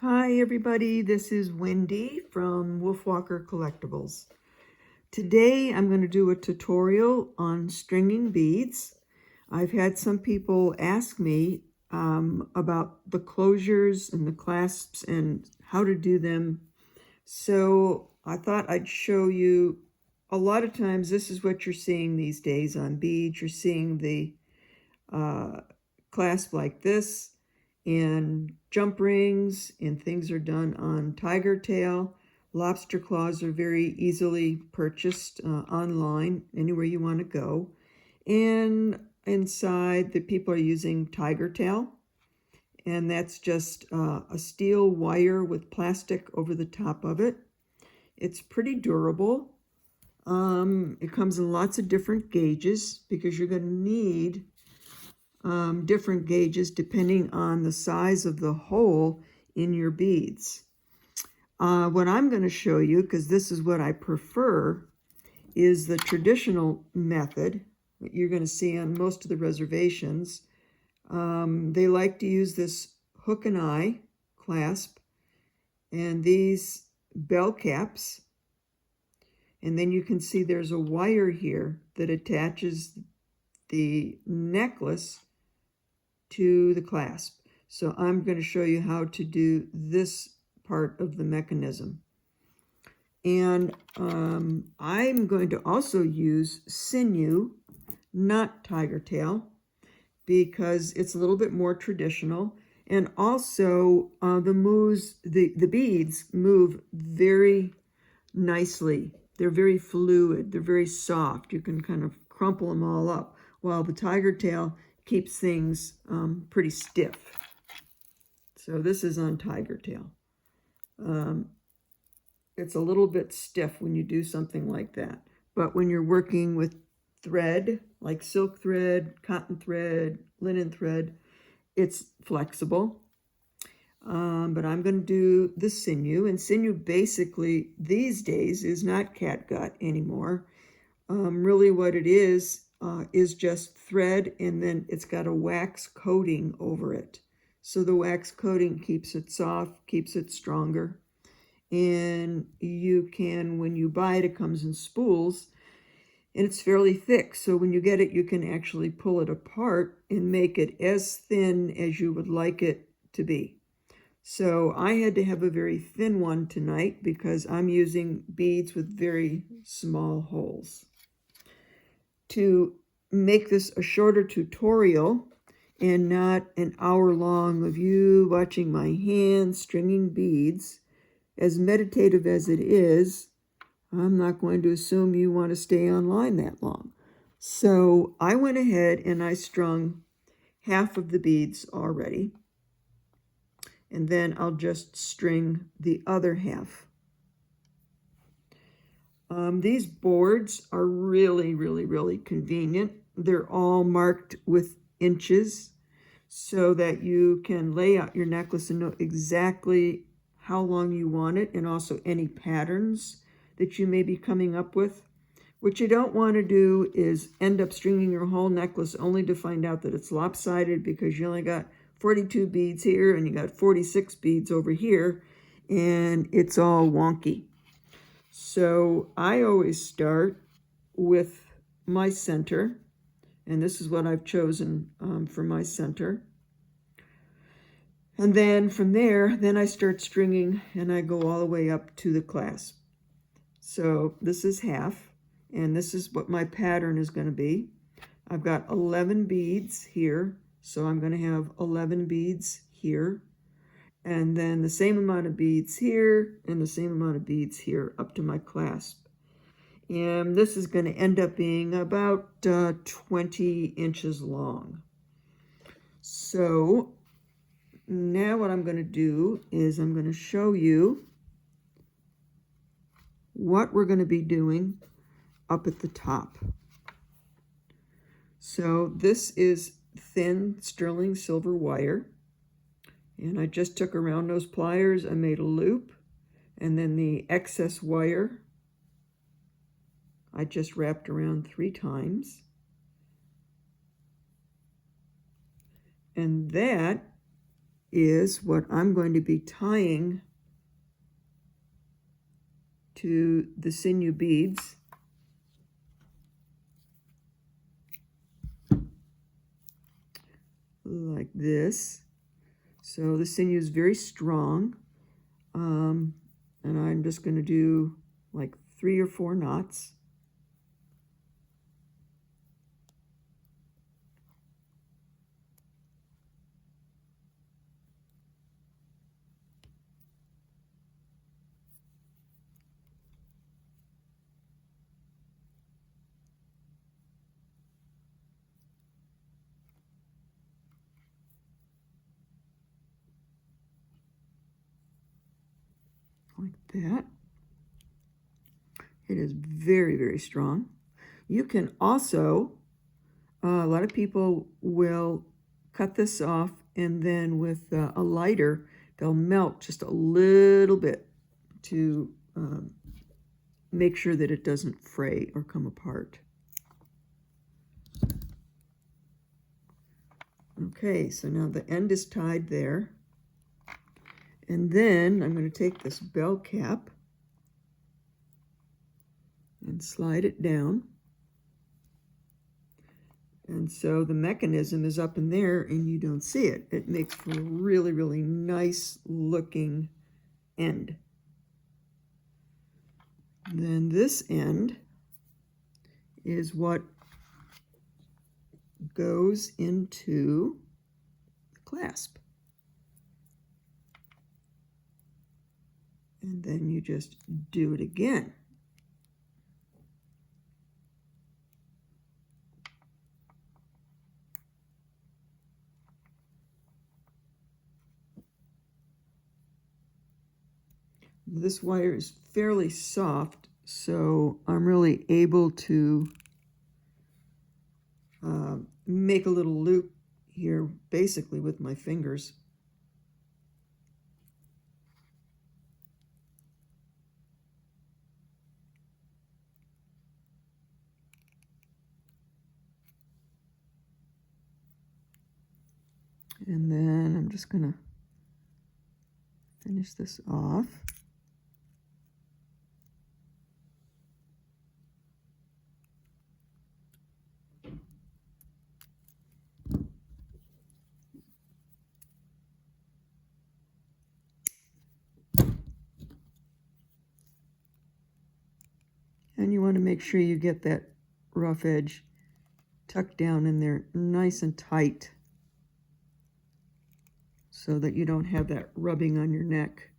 Hi everybody, this is Wendy from Wolfwalker Collectibles. Today I'm going to do a tutorial on stringing beads. I've had some people ask me about the closures and the clasps and how to do them. So I thought I'd show you. A lot of times this is what you're seeing these days on beads. You're seeing the clasp like this, and jump rings, and things are done on tiger tail. Lobster claws are very easily purchased online, anywhere you want to go. And inside, the people are using tiger tail, and that's just a steel wire with plastic over the top of it. It's pretty durable. It comes in lots of different gauges because you're going to need different gauges depending on the size of the hole in your beads. What I'm going to show you, because this is what I prefer, is the traditional method that you're going to see on most of the reservations. They like to use this hook and eye clasp and these bell caps. And then you can see there's a wire here that attaches the necklace to the clasp. So I'm going to show you how to do this part of the mechanism. And I'm going to also use sinew, not tiger tail, because it's a little bit more traditional. And also the beads move very nicely. They're very fluid. They're very soft. You can kind of crumple them all up, while the tiger tail keeps things pretty stiff. So this is on tiger tail. It's a little bit stiff when you do something like that. But when you're working with thread, like silk thread, cotton thread, linen thread, it's flexible. But I'm going to do the sinew. And sinew basically these days is not catgut anymore. Really what it is just thread, and then it's got a wax coating over it. So the wax coating keeps it soft, keeps it stronger. And you can, when you buy it, it comes in spools, and it's fairly thick. So when you get it, you can actually pull it apart and make it as thin as you would like it to be. So I had to have a very thin one tonight because I'm using beads with very small holes. To make this a shorter tutorial and not an hour long of you watching my hands stringing beads, as meditative as it is, I'm not going to assume you want to stay online that long. So I went ahead and I strung half of the beads already, and then I'll just string the other half. These boards are really, really, really convenient. They're all marked with inches so that you can lay out your necklace and know exactly how long you want it, and also any patterns that you may be coming up with. What you don't want to do is end up stringing your whole necklace only to find out that it's lopsided because you only got 42 beads here and you got 46 beads over here, and it's all wonky. So I always start with my center, and this is what I've chosen for my center. And then from there, then I start stringing and I go all the way up to the clasp. So this is half, and this is what my pattern is going to be. I've got 11 beads here, so I'm going to have 11 beads here, and then the same amount of beads here, and the same amount of beads here up to my clasp. And this is going to end up being about 20 inches long. So now what I'm going to do is I'm going to show you what we're going to be doing up at the top. So this is thin sterling silver wire, and I just took a round nose pliers, I made a loop, and then the excess wire I just wrapped around 3 times. And that is what I'm going to be tying to the sinew beads. Like this. So the sinew is very strong. And I'm just going to do like 3 or 4 knots. Like that. It is very, very strong. You can also, a lot of people will cut this off and then with a lighter, they'll melt just a little bit to make sure that it doesn't fray or come apart. Okay, so now the end is tied there. And then I'm going to take this bell cap and slide it down. And so the mechanism is up in there and you don't see it. It makes for a really, really nice looking end. Then this end is what goes into the clasp. And then you just do it again. This wire is fairly soft, so I'm really able to make a little loop here basically with my fingers. And then I'm just going to finish this off. And you want to make sure you get that rough edge tucked down in there nice and tight so that you don't have that rubbing on your neck.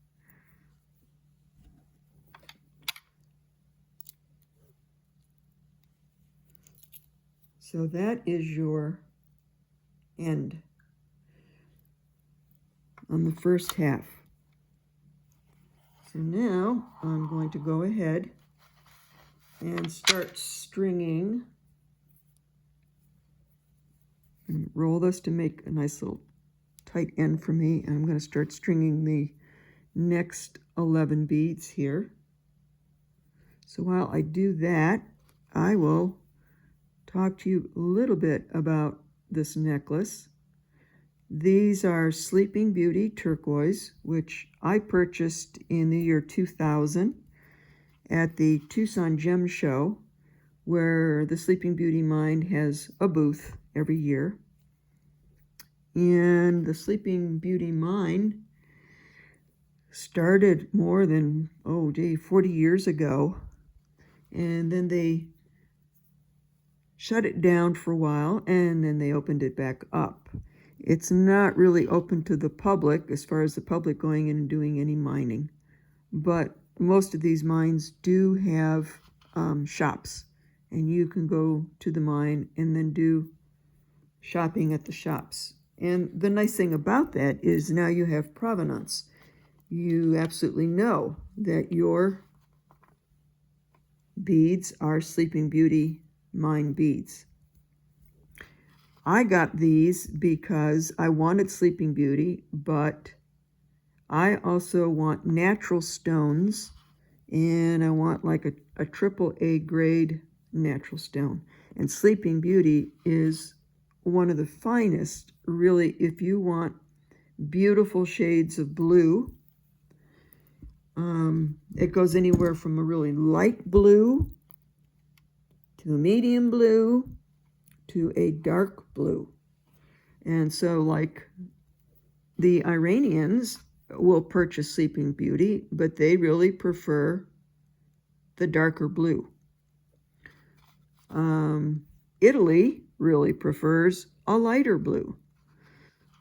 So that is your end on the first half. So now I'm going to go ahead and start stringing. And roll this to make a nice little tight end for me. And I'm going to start stringing the next 11 beads here. So while I do that, I will talk to you a little bit about this necklace. These are Sleeping Beauty turquoise, which I purchased in the year 2000 at the Tucson Gem Show, where the Sleeping Beauty Mine has a booth every year. And the Sleeping Beauty Mine started more than, 40 years ago. And then they shut it down for a while, and then they opened it back up. It's not really open to the public, as far as the public going in and doing any mining. But most of these mines do have shops, and you can go to the mine and then do shopping at the shops. And the nice thing about that is now you have provenance. You absolutely know that your beads are Sleeping Beauty mine beads. I got these because I wanted Sleeping Beauty, but I also want natural stones, and I want like a AAA grade natural stone. And Sleeping Beauty is one of the finest, really, if you want beautiful shades of blue. It goes anywhere from a really light blue to a medium blue to a dark blue. And so like the Iranians will purchase Sleeping Beauty, but they really prefer the darker blue. Italy really prefers a lighter blue.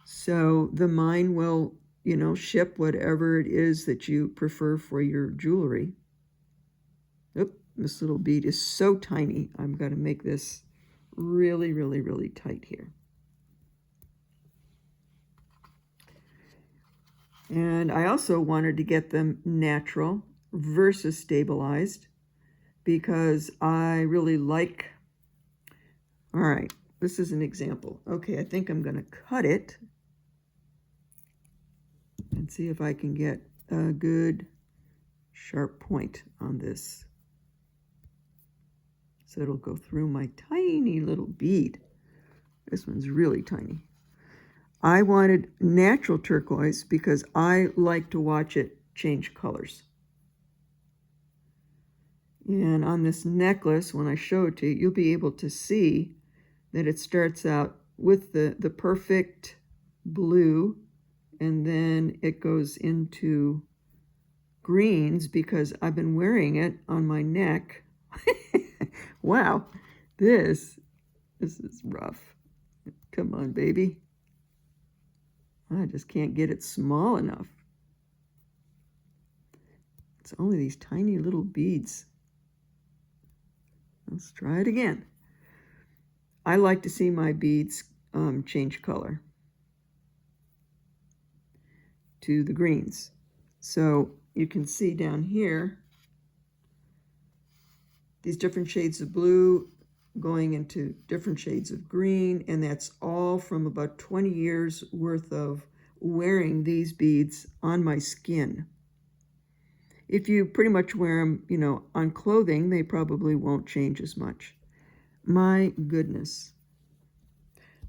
So the mine will, ship whatever it is that you prefer for your jewelry. Oop, this little bead is so tiny. I'm going to make this really, really, really tight here. And I also wanted to get them natural versus stabilized because I really like, all right, this is an example. Okay, I think I'm going to cut it and see if I can get a good sharp point on this. So it'll go through my tiny little bead. This one's really tiny. I wanted natural turquoise because I like to watch it change colors. And on this necklace, when I show it to you, you'll be able to see that it starts out with the perfect blue, and then it goes into greens because I've been wearing it on my neck. Wow, this is rough. Come on, baby. I just can't get it small enough. It's only these tiny little beads. Let's try it again. I like to see my beads change color to the greens. So you can see down here these different shades of blue going into different shades of green, and that's all from about 20 years worth of wearing these beads on my skin. If you pretty much wear them, on clothing, they probably won't change as much. My goodness.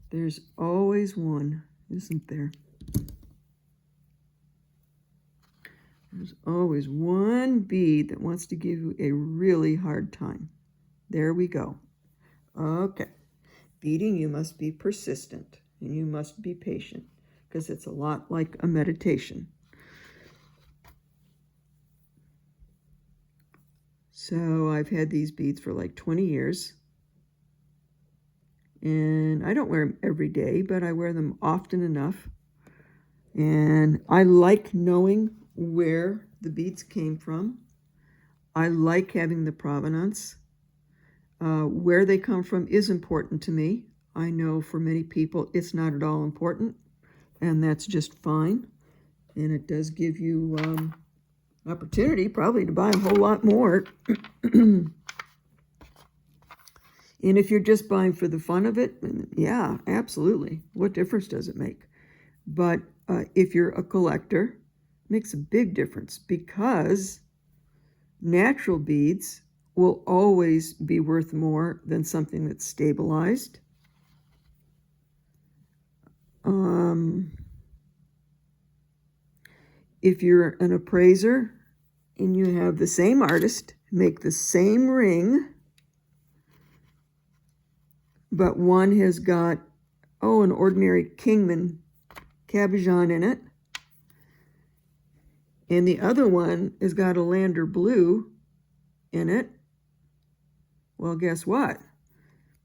There's always one, isn't there? There's always one bead that wants to give you a really hard time. There we go. Okay. Beading, you must be persistent and you must be patient because it's a lot like a meditation. So I've had these beads for like 20 years. And I don't wear them every day, but I wear them often enough. And I like knowing where the beads came from. I like having the provenance. Where they come from is important to me. I know for many people it's not at all important, and that's just fine. And it does give you opportunity probably to buy a whole lot more. And if you're just buying for the fun of it, yeah, absolutely. What difference does it make? But if you're a collector, it makes a big difference because natural beads will always be worth more than something that's stabilized. If you're an appraiser and you have the same artist make the same ring, but one has got, an ordinary Kingman cabochon in it, and the other one has got a Lander blue in it, well, guess what?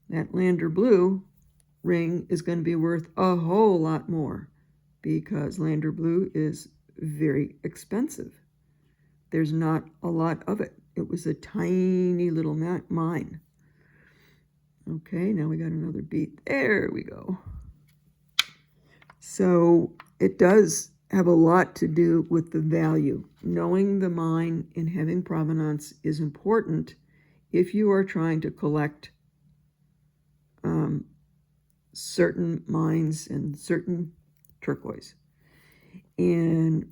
That Lander blue ring is going to be worth a whole lot more because Lander blue is very expensive. There's not a lot of it. It was a tiny little mine. Okay, now we got another bead. There we go. So it does have a lot to do with the value. Knowing the mine and having provenance is important if you are trying to collect certain mines and certain turquoise. And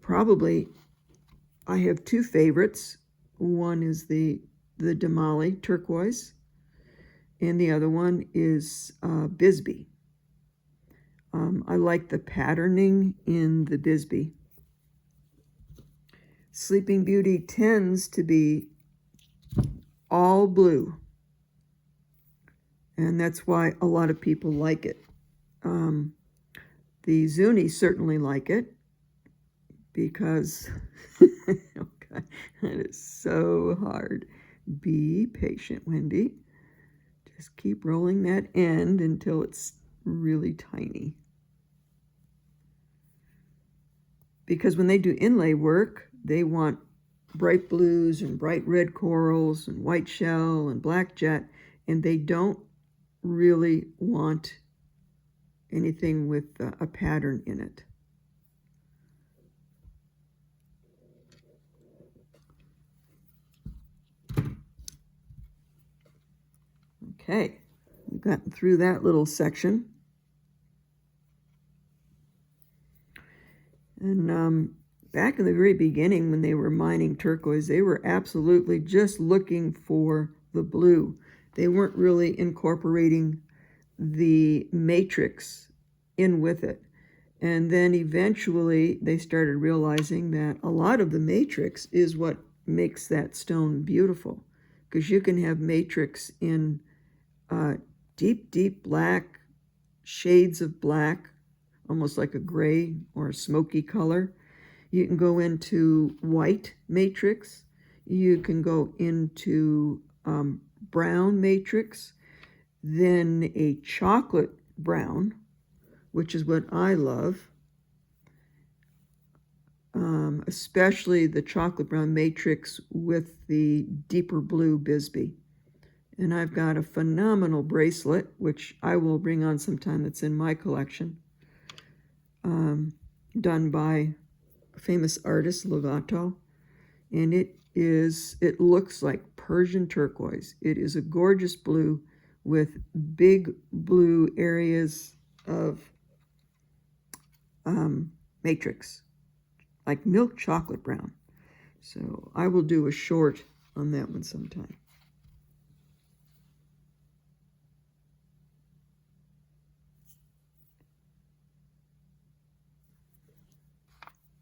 probably I have two favorites. One is the Damali turquoise, and the other one is Bisbee. I like the patterning in the Bisbee. Sleeping Beauty tends to be all blue, and that's why a lot of people like it. The Zuni certainly like it because okay, that is so hard. Be patient, Wendy. Just keep rolling that end until it's really tiny. Because when they do inlay work, they want bright blues and bright red corals and white shell and black jet, and they don't really want anything with a pattern in it. Okay, we've gotten through that little section. And back in the very beginning, when they were mining turquoise, they were absolutely just looking for the blue. They weren't really incorporating the matrix in with it. And then eventually they started realizing that a lot of the matrix is what makes that stone beautiful. Because you can have matrix in deep, deep black, shades of black, almost like a gray or a smoky color. You can go into white matrix. You can go into brown matrix, then a chocolate brown, which is what I love, especially the chocolate brown matrix with the deeper blue Bisbee. And I've got a phenomenal bracelet, which I will bring on sometime, that's in my collection, done by a famous artist, Legato. And it looks like Persian turquoise. It is a gorgeous blue with big blue areas of matrix, like milk chocolate brown. So I will do a short on that one sometime.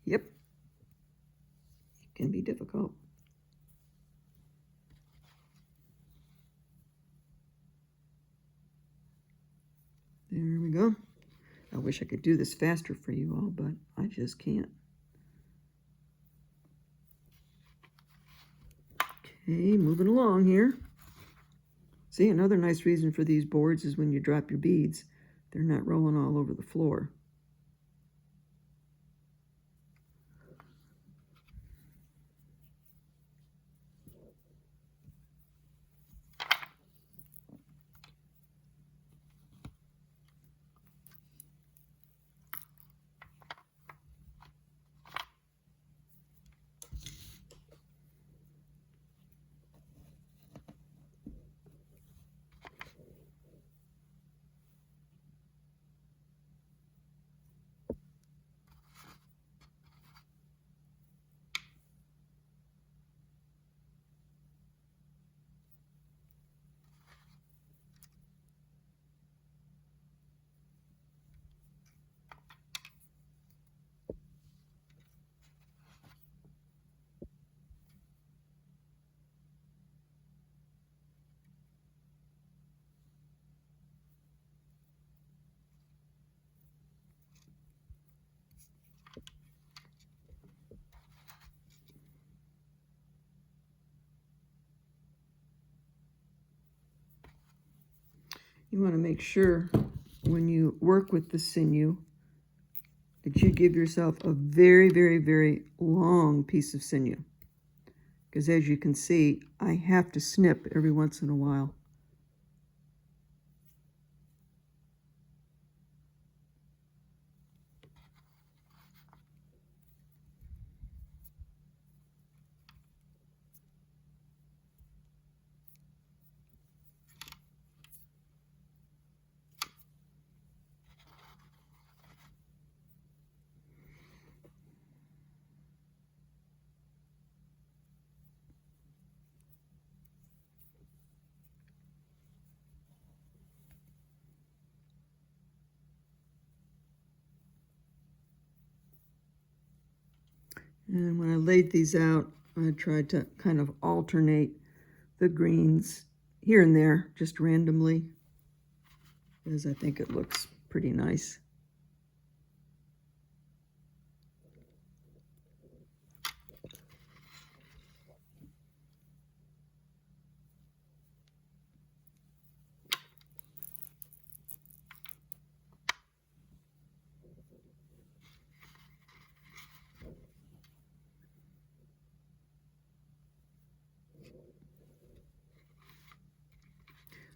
Yep, it can be difficult. There we go. I wish I could do this faster for you all, but I just can't. Okay, moving along here. See, another nice reason for these boards is when you drop your beads, they're not rolling all over the floor. You want to make sure when you work with the sinew that you give yourself a very, very, very long piece of sinew. Because as you can see, I have to snip every once in a while. And when I laid these out, I tried to kind of alternate the greens here and there, just randomly, because I think it looks pretty nice.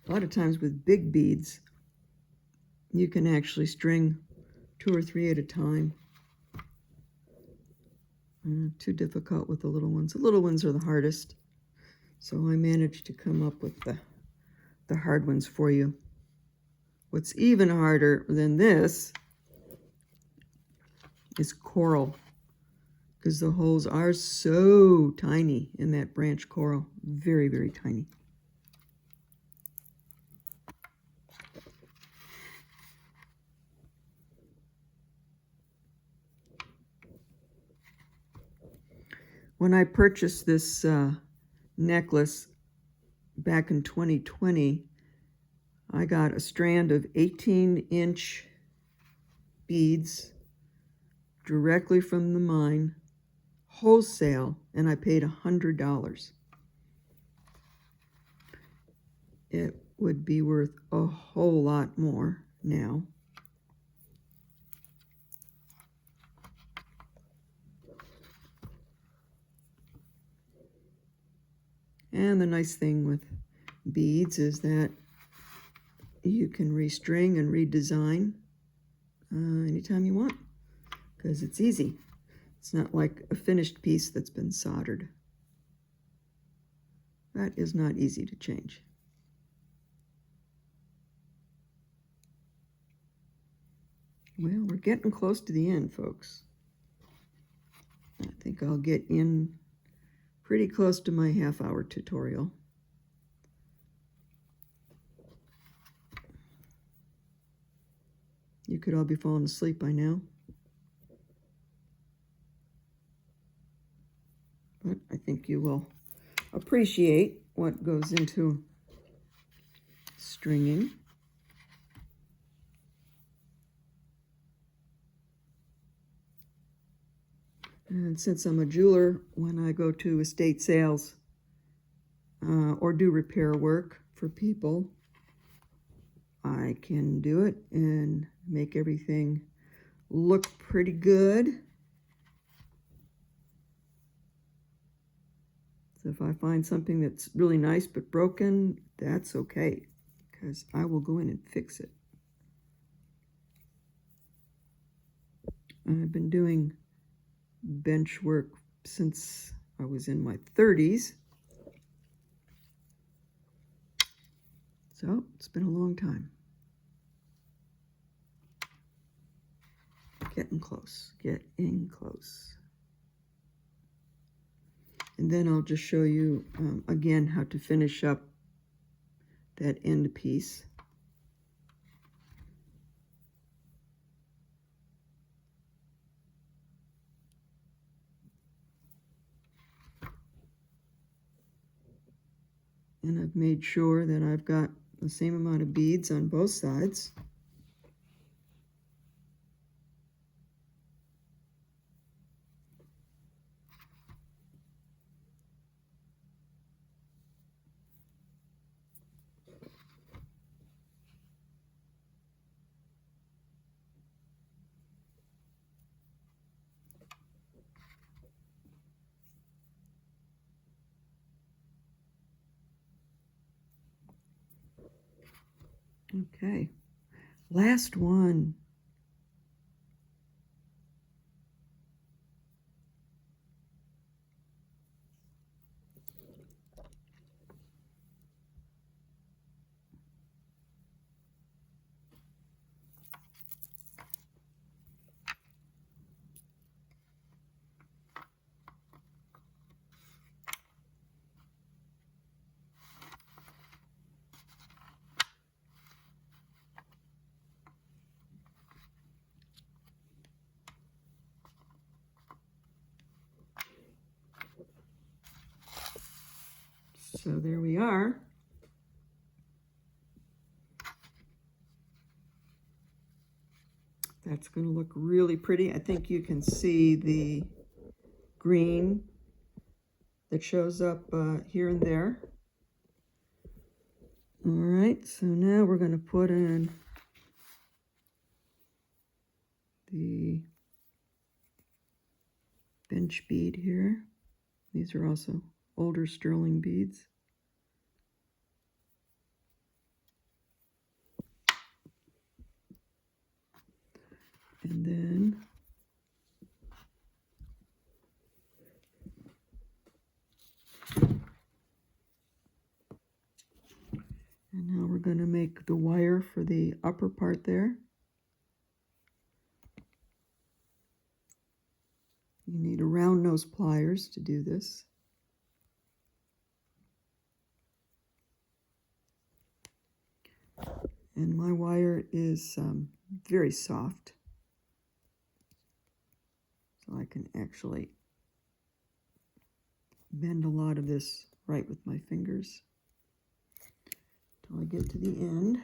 A lot of times with big beads, you can actually string 2 or 3 at a time. Too difficult with the little ones. The little ones are the hardest. So I managed to come up with the hard ones for you. What's even harder than this is coral, because the holes are so tiny in that branch coral. Very, very tiny. When I purchased this necklace back in 2020, I got a strand of 18-inch beads directly from the mine, wholesale, and I paid $100. It would be worth a whole lot more now. And the nice thing with beads is that you can restring and redesign anytime you want, because it's easy. It's not like a finished piece that's been soldered. That is not easy to change. Well, we're getting close to the end, folks. I think I'll get in pretty close to my half-hour tutorial. You could all be falling asleep by now. But I think you will appreciate what goes into stringing. And since I'm a jeweler, when I go to estate sales or do repair work for people, I can do it and make everything look pretty good. So if I find something that's really nice but broken, that's okay, because I will go in and fix it. I've been doing bench work since I was in my 30s. So it's been a long time. Getting close, getting close. And then I'll just show you again how to finish up that end piece. And I've made sure that I've got the same amount of beads on both sides. Okay, last one. So there we are. That's going to look really pretty. I think you can see the green that shows up here and there. All right, so now we're going to put in the bench bead here. These are also older sterling beads. And then now we're going to make the wire for the upper part there. You need a round nose pliers to do this. And my wire is very soft, so I can actually bend a lot of this right with my fingers until I get to the end.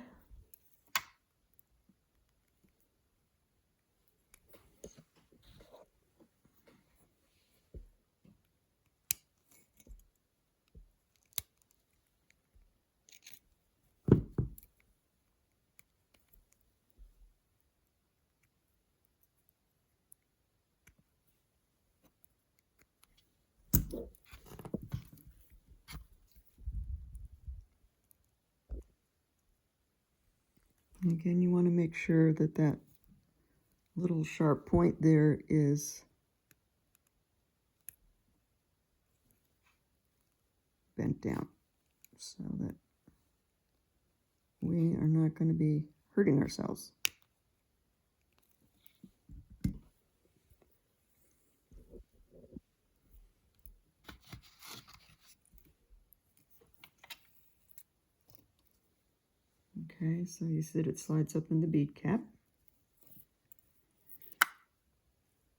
And again, you want to make sure that that little sharp point there is bent down so that we are not going to be hurting ourselves. Okay, so you see that it slides up in the bead cap.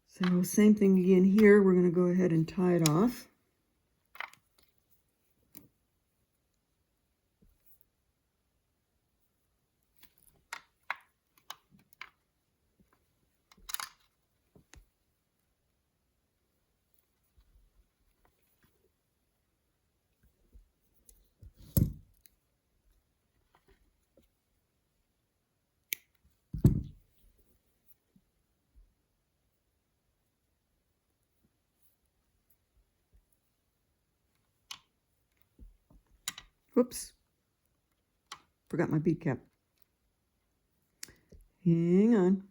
So same thing again here, we're going to go ahead and tie it off. Whoops, forgot my bead cap. Hang on.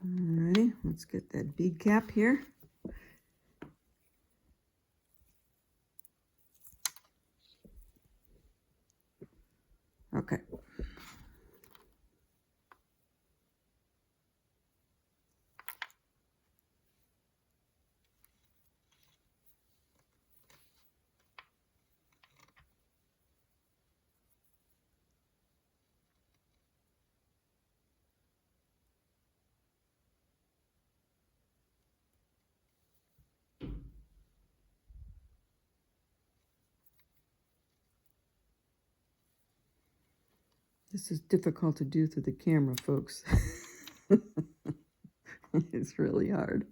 Alrighty, let's get that bead cap here. Okay. This is difficult to do through the camera, folks. It's really hard.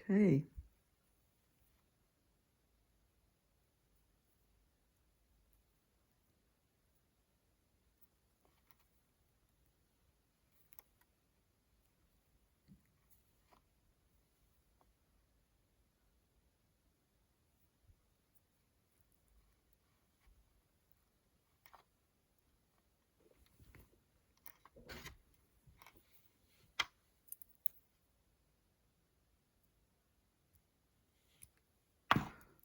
Okay.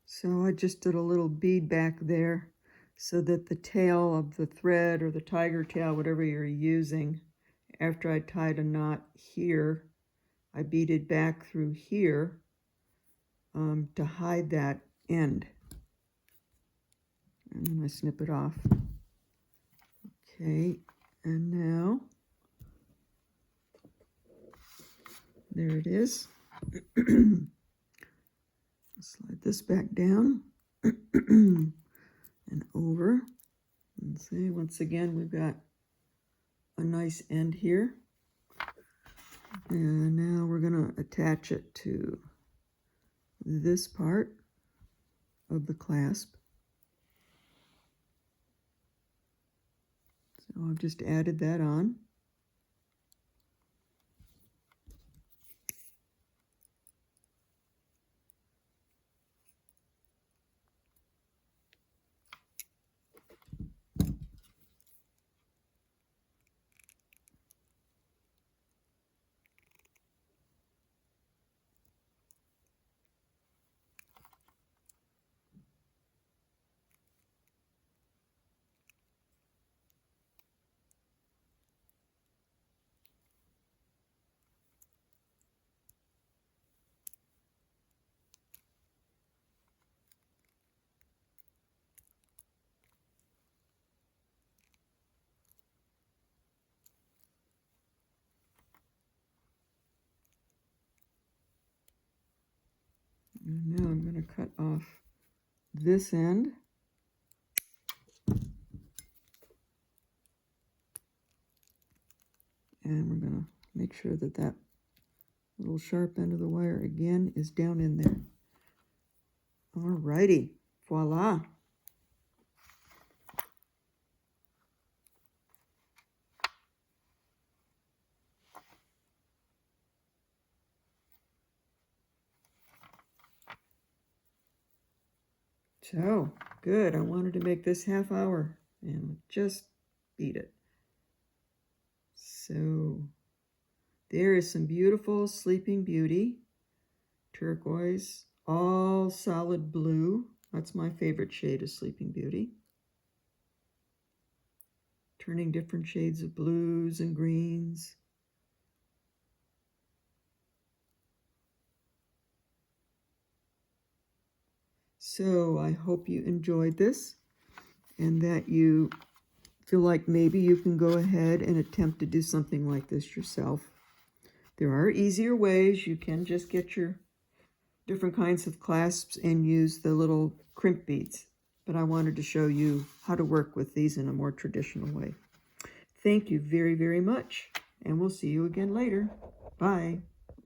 So I just did a little bead back there so that the tail of the thread or the tiger tail, whatever you're using, after I tied a knot here, I beaded back through here to hide that end. And then I snip it off. Okay, and now, there it is. Slide this back down and over. And see, once again, we've got a nice end here. And now we're going to attach it to this part of the clasp. So I've just added that on. And now I'm going to cut off this end. And we're going to make sure that that little sharp end of the wire again is down in there. Alrighty, voila. So, good. I wanted to make this half hour and just beat it. So, there is some beautiful Sleeping Beauty, turquoise, all solid blue. That's my favorite shade of Sleeping Beauty. Turning different shades of blues and greens. So I hope you enjoyed this and that you feel like maybe you can go ahead and attempt to do something like this yourself. There are easier ways. You can just get your different kinds of clasps and use the little crimp beads. But I wanted to show you how to work with these in a more traditional way. Thank you very, very much, and we'll see you again later. Bye.